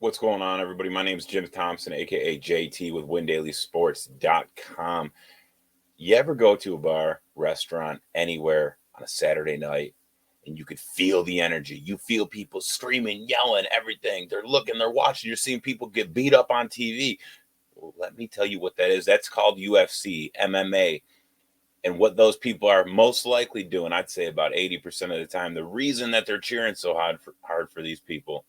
What's going on, everybody? My name is Jim Thomson, aka JT with WinDailySports.com. You ever go to a bar, restaurant, anywhere on a Saturday night, and you could feel the energy? You feel people screaming, yelling, everything. They're looking, they're watching. You're seeing people get beat up on TV. Well, let me tell you what that is. That's called UFC, MMA. And what those people are most likely doing, I'd say about 80% of the time, the reason that they're cheering so hard for these people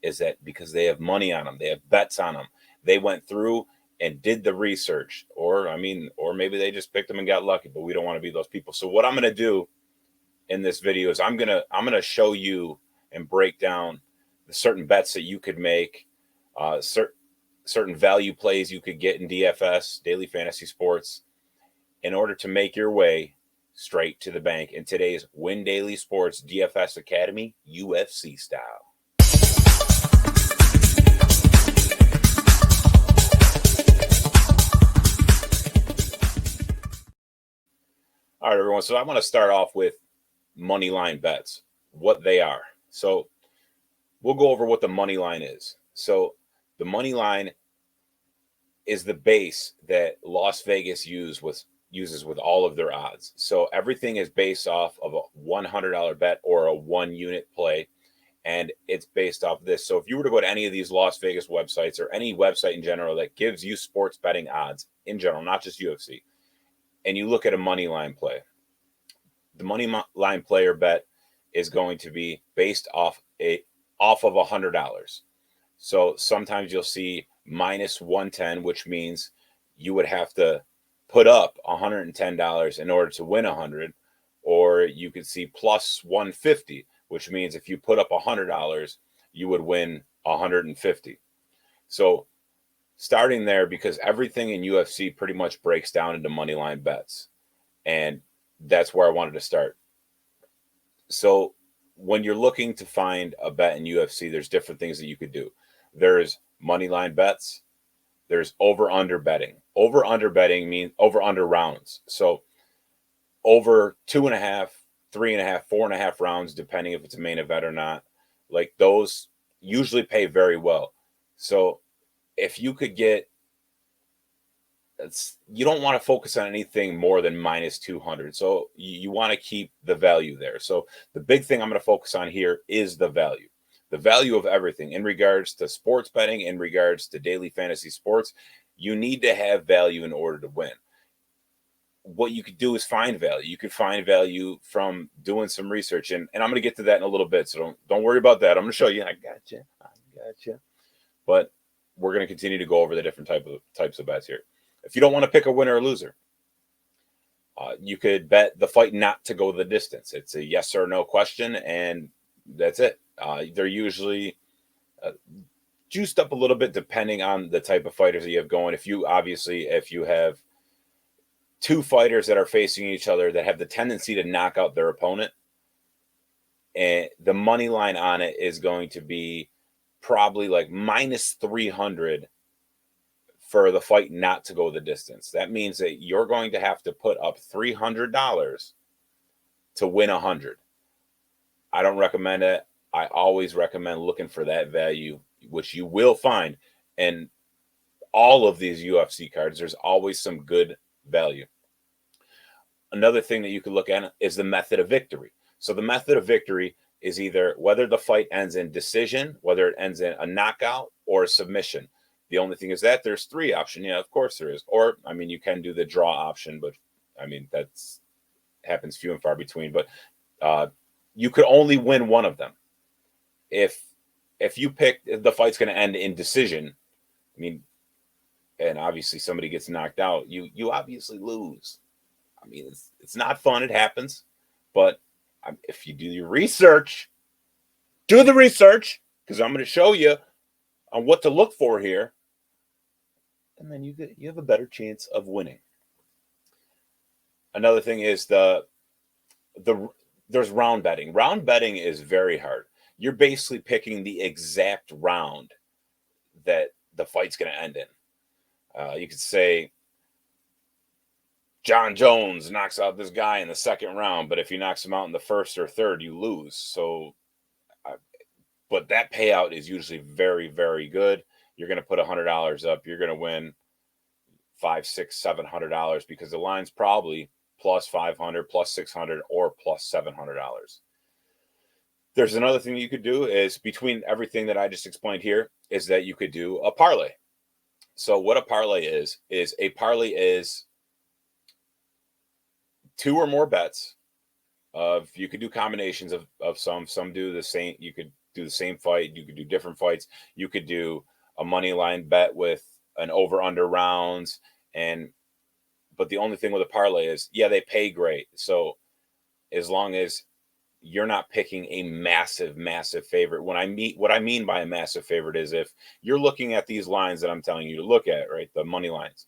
is that because they have money on them, they have bets on them. They went through and did the research, or maybe they just picked them and got lucky. But we don't want to be those people. So what I'm going to do in this video is I'm gonna show you and break down the certain bets that you could make, certain value plays you could get in DFS, daily fantasy sports, in order to make your way straight to the bank in today's Win Daily Sports DFS Academy, UFC style. All right, everyone. So I want to start off with money line bets, what they are. So we'll go over what the money line is. So the money line is the base that Las Vegas uses with all of their odds. So everything is based off of a $100 bet or a 1-unit play, and it's based off this. So if you were to go to any of these Las Vegas websites or any website in general that gives you sports betting odds in general, not just UFC, and you look at a money line play, the money line player bet is going to be based off of $100. So sometimes you'll see minus 110, which means you would have to put up $110 in order to win 100, or you could see plus 150, which means if you put up $100, you would win 150. So starting there, because everything in UFC pretty much breaks down into money line bets, and that's where I wanted to start. So when you're looking to find a bet in UFC, there's different things that you could do. There's money line bets. There's over-under betting. Over-under betting means over-under rounds. So over 2.5, 3.5, 4.5 rounds, depending if it's a main event or not. Like those usually pay very well. So if you could get, you don't want to focus on anything more than minus 200. So you want to keep the value there. So the big thing I'm going to focus on here is the value of everything in regards to sports betting, in regards to daily fantasy sports. You need to have value in order to win. What you could do is find value. You could find value from doing some research, and I'm going to get to that in a little bit. So don't worry about that. I'm going to show you. I got you. But we're going to continue to go over the different types of bets here. If you don't want to pick a winner or loser, you could bet the fight not to go the distance. It's a yes or no question, and that's it. They're usually juiced up a little bit depending on the type of fighters that you have going. If you have two fighters that are facing each other that have the tendency to knock out their opponent, and the money line on it is going to be probably like minus 300 for the fight not to go the distance. That means that you're going to have to put up $300 to win 100. I don't recommend it. I always recommend looking for that value, which you will find in all of these UFC cards. There's always some good value. Another thing that you could look at is the method of victory. So the method of victory is either whether the fight ends in decision, whether it ends in a knockout or a submission. The only thing is that there's 3 options. Yeah, of course there is. Or, you can do the draw option, but, that's happens few and far between. But you could only win one of them. If you pick the fight's going to end in decision, and obviously somebody gets knocked out, you obviously lose. It's not fun. It happens. But if you do your research, do the research, because I'm going to show you on what to look for here, and then you have a better chance of winning. Another thing is there's round betting. Round betting is very hard. You're basically picking the exact round that the fight's going to end in. You could say John Jones knocks out this guy in the second round, but if he knocks him out in the first or third, you lose. So but that payout is usually very, very good. You're going to put $100 up. You're going to win $500, $600, $700 because the line's probably plus 500, plus 600, or plus $700. There's another thing you could do is between everything that I just explained here is that you could do a parlay. So what a parlay is a parlay is two or more bets of, you could do combinations of some do the same. You could do the same fight. You could do different fights. You could do a money line bet with an over under rounds. But the only thing with a parlay is, yeah, they pay great. So as long as you're not picking a massive favorite. What I mean by a massive favorite is if you're looking at these lines that I'm telling you to look at, right? The money lines.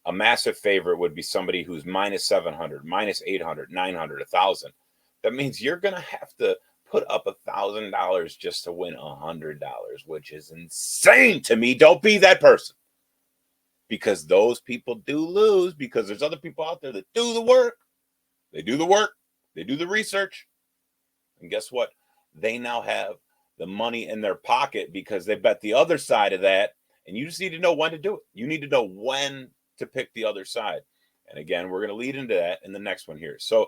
A massive favorite would be somebody who's minus 700, minus 800, 900, 1,000. That means you're going to have to put up $1,000 just to win $100, which is insane to me. Don't be that person, because those people do lose, because there's other people out there that do the work. They do the work. They do the research. And guess what? They now have the money in their pocket because they bet the other side of that. And you just need to know when to do it. You need to know when to pick the other side. And again, we're going to lead into that in the next one here. So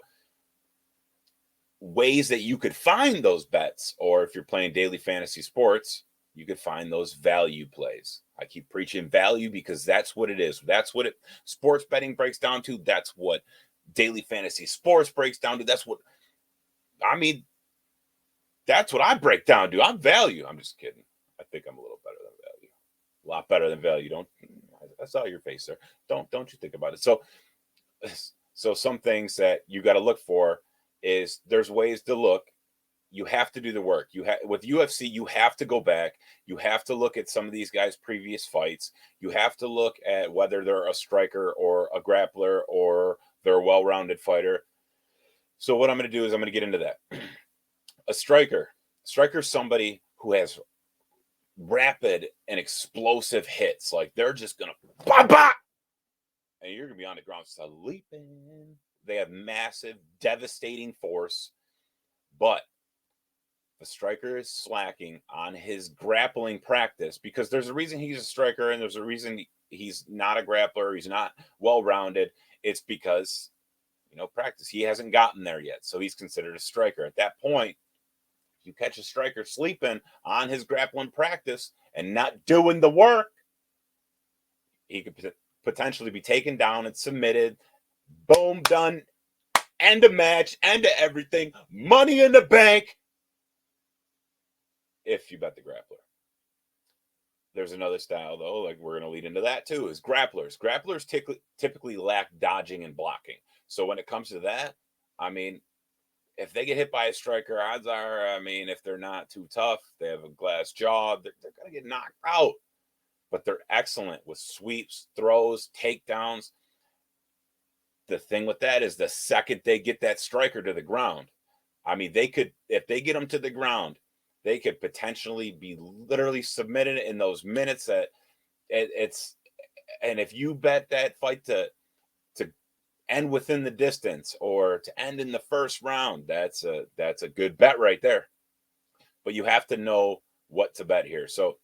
ways that you could find those bets, or if you're playing daily fantasy sports, you could find those value plays. I keep preaching value because that's what it is. That's what sports betting breaks down to. That's what daily fantasy sports breaks down to. That's what I break down to. I'm value. I'm just kidding. I think I'm a little better than value. A lot better than value. I saw your face there. Don't you think about it. So some things that you got to look for is, there's ways to look. You have to do the work. With UFC, you have to go back. You have to look at some of these guys' previous fights. You have to look at whether they're a striker or a grappler or they're a well-rounded fighter. So what I'm going to do is I'm going to get into that. A striker is somebody who has rapid and explosive hits. Like, they're just going to bah, bah! And you're going to be on the ground sleeping. They have massive, devastating force. But the striker is slacking on his grappling practice, because there's a reason he's a striker and there's a reason he's not a grappler. He's not well-rounded. It's because, practice. He hasn't gotten there yet. So he's considered a striker. At that point, you catch a striker sleeping on his grappling practice and not doing the work, he could potentially be taken down and submitted. Boom, done. End of match, end of everything. Money in the bank if you bet the grappler. There's another style, though, like we're going to lead into that too, is grapplers. Grapplers typically lack dodging and blocking. So when it comes to that, if they get hit by a striker, odds are, if they're not too tough, they have a glass jaw, they're going to get knocked out. But they're excellent with sweeps, throws, takedowns. The thing with that is, the second they get that striker to the ground, if they get them to the ground, they could potentially be literally submitted in those minutes that it's. And if you bet that fight to end within the distance or to end in the first round, that's a good bet right there. But you have to know what to bet here. So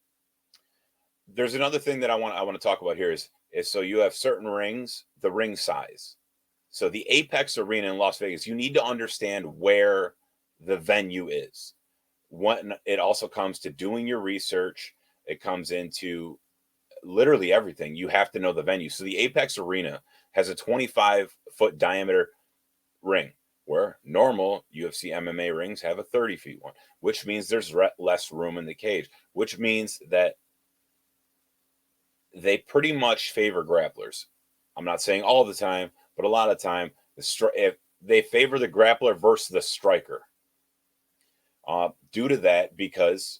there's another thing that I want to talk about here is so you have certain rings, the ring size. So the Apex Arena in Las Vegas, you need to understand where the venue is. It also comes to doing your research. It comes into literally everything. You have to know the venue. So the Apex Arena has a 25-foot diameter ring, where normal UFC MMA rings have a 30-foot one, which means there's less room in the cage, which means that they pretty much favor grapplers. I'm not saying all the time, but a lot of time, if they favor the grappler versus the striker. Due to that, because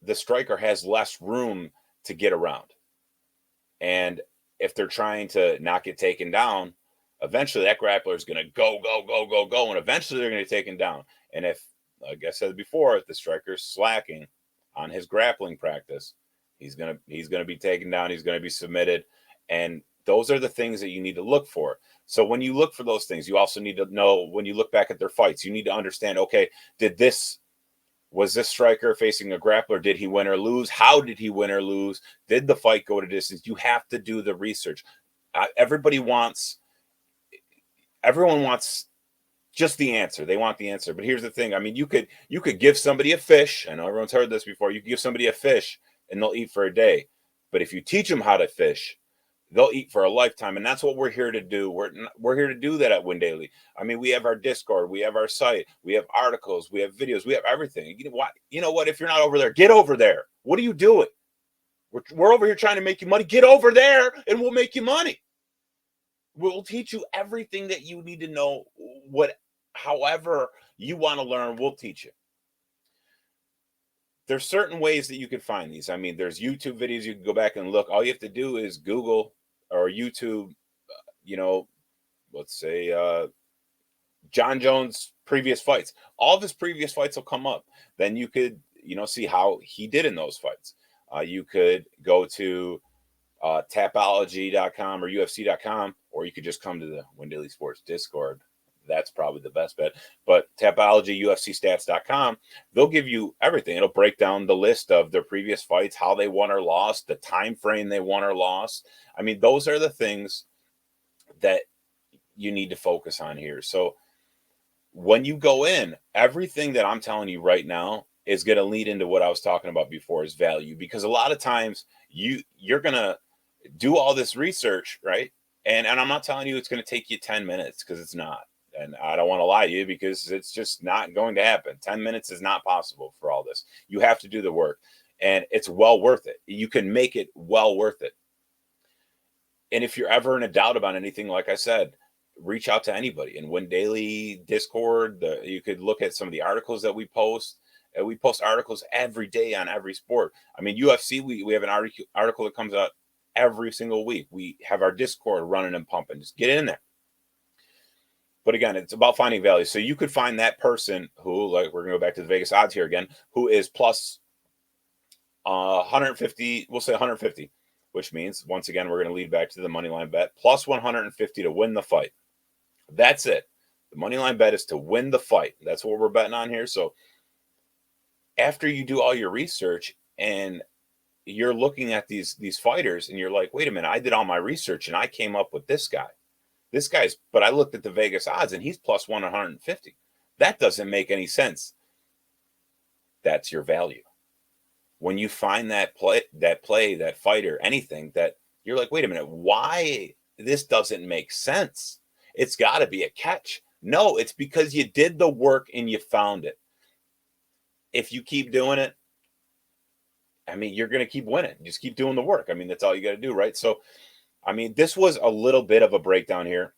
the striker has less room to get around. And if they're trying to not get taken down, eventually that grappler is going to go, and eventually they're going to get taken down. And if, like I said before, if the striker's slacking on his grappling practice, he's going to be taken down, he's going to be submitted. And those are the things that you need to look for. So when you look for those things, you also need to know, when you look back at their fights, you need to understand, okay, did this Was this striker facing a grappler? Did he win or lose? How did he win or lose? Did the fight go to distance? You have to do the research. Everyone wants just the answer. They want the answer. But here's the thing. I mean, you could give somebody a fish. I know everyone's heard this before. You could give somebody a fish and they'll eat for a day. But if you teach them how to fish, they'll eat for a lifetime. And that's what we're here to do. We're here to do that at Win Daily. I mean, we have our Discord, we have our site, we have articles, we have videos, we have everything. You know what? If you're not over there, get over there. What are you doing? We're over here trying to make you money. Get over there and we'll make you money. We'll teach you everything that you need to know. However you want to learn, we'll teach you. There's certain ways that you can find these. I mean, there's YouTube videos you can go back and look. All you have to do is Google or YouTube, let's say John Jones' previous fights. All of his previous fights will come up. Then you could, see how he did in those fights. You could go to Tapology.com or UFC.com, or you could just come to the Win Daily Sports Discord. That's probably the best bet. But Tapology, UFCstats.com, they'll give you everything. It'll break down the list of their previous fights, how they won or lost, the time frame they won or lost. I mean, those are the things that you need to focus on here. So when you go in, everything that I'm telling you right now is going to lead into what I was talking about before, is value. Because a lot of times you're going to do all this research, right? And I'm not telling you it's going to take you 10 minutes, because it's not. And I don't want to lie to you, because it's just not going to happen. 10 minutes is not possible for all this. You have to do the work, and it's well worth it. You can make it well worth it. And if you're ever in a doubt about anything, like I said, reach out to anybody in Win Daily Discord. You could look at some of the articles that we post. We post articles every day on every sport. I mean, UFC, we have an article that comes out every single week. We have our Discord running and pumping. Just get in there. But again, it's about finding value. So you could find that person who, like, we're going to go back to the Vegas odds here again, who is plus 150, we'll say 150, which means, once again, we're going to lead back to the money line bet, plus 150 to win the fight. That's it. The money line bet is to win the fight. That's what we're betting on here. So after you do all your research and you're looking at these fighters and you're like, wait a minute, I did all my research and I came up with this guy. But I looked at the Vegas odds and he's plus 150. That doesn't make any sense. That's your value. When you find that fighter, anything that you're like, wait a minute, why this doesn't make sense? It's got to be a catch. No, it's because you did the work and you found it. If you keep doing it, I mean, you're going to keep winning. Just keep doing the work. I mean, that's all you got to do, right? So, I mean, this was a little bit of a breakdown here.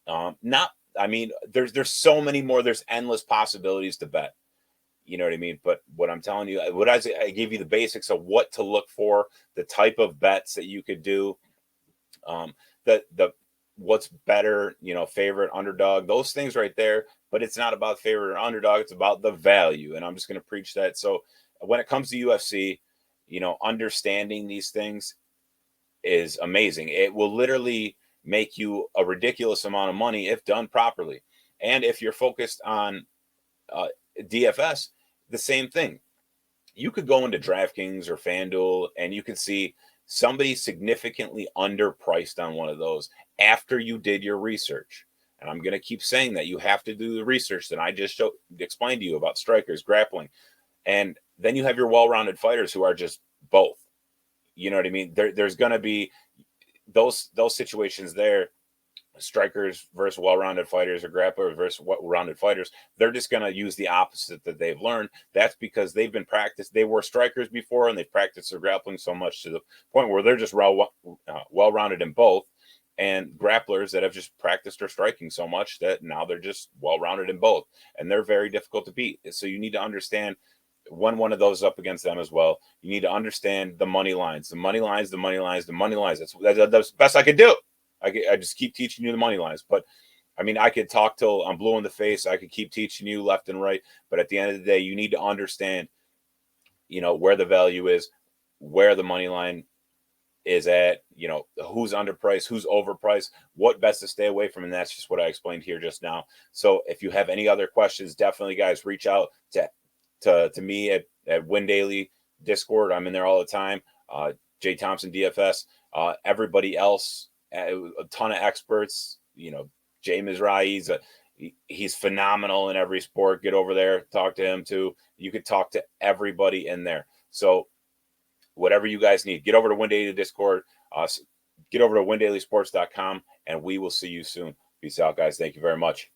There's so many more. There's endless possibilities to bet. You know what I mean? But what I'm telling you, I gave you the basics of what to look for, the type of bets that you could do, what's better, favorite, underdog, those things right there. But it's not about favorite or underdog. It's about the value. And I'm just going to preach that. So when it comes to UFC, understanding these things is amazing. It will literally make you a ridiculous amount of money if done properly. And if you're focused on DFS, the same thing. You could go into DraftKings or Fanduel and you could see somebody significantly underpriced on one of those after you did your research. And I'm going to keep saying that you have to do the research that I just explained to you about strikers, grappling. And then you have your well-rounded fighters who are just both. You know what I mean? There's going to be those situations there, strikers versus well-rounded fighters or grapplers versus well-rounded fighters. They're just going to use the opposite that they've learned. That's because they've been practiced. They were strikers before and they've practiced their grappling so much to the point where they're just well-rounded in both. And grapplers that have just practiced their striking so much that now they're just well-rounded in both. And they're very difficult to beat. So you need to understand when one of those up against them as well. You need to understand the money lines. That's the best I could do. I just keep teaching you the money lines. But, I mean, I could talk till I'm blue in the face. I could keep teaching you left and right. But at the end of the day, you need to understand, where the value is, where the money line is at, who's underpriced, who's overpriced, what best to stay away from. And that's just what I explained here just now. So if you have any other questions, definitely, guys, reach out to to me at Win Daily Discord. I'm in there all the time. Jim Thomson DFS. Everybody else, a ton of experts. Jay Mizrahi, he's phenomenal in every sport. Get over there, talk to him too. You could talk to everybody in there. So whatever you guys need, get over to Win Daily Discord. Get over to windailysports.com, and we will see you soon. Peace out, guys. Thank you very much.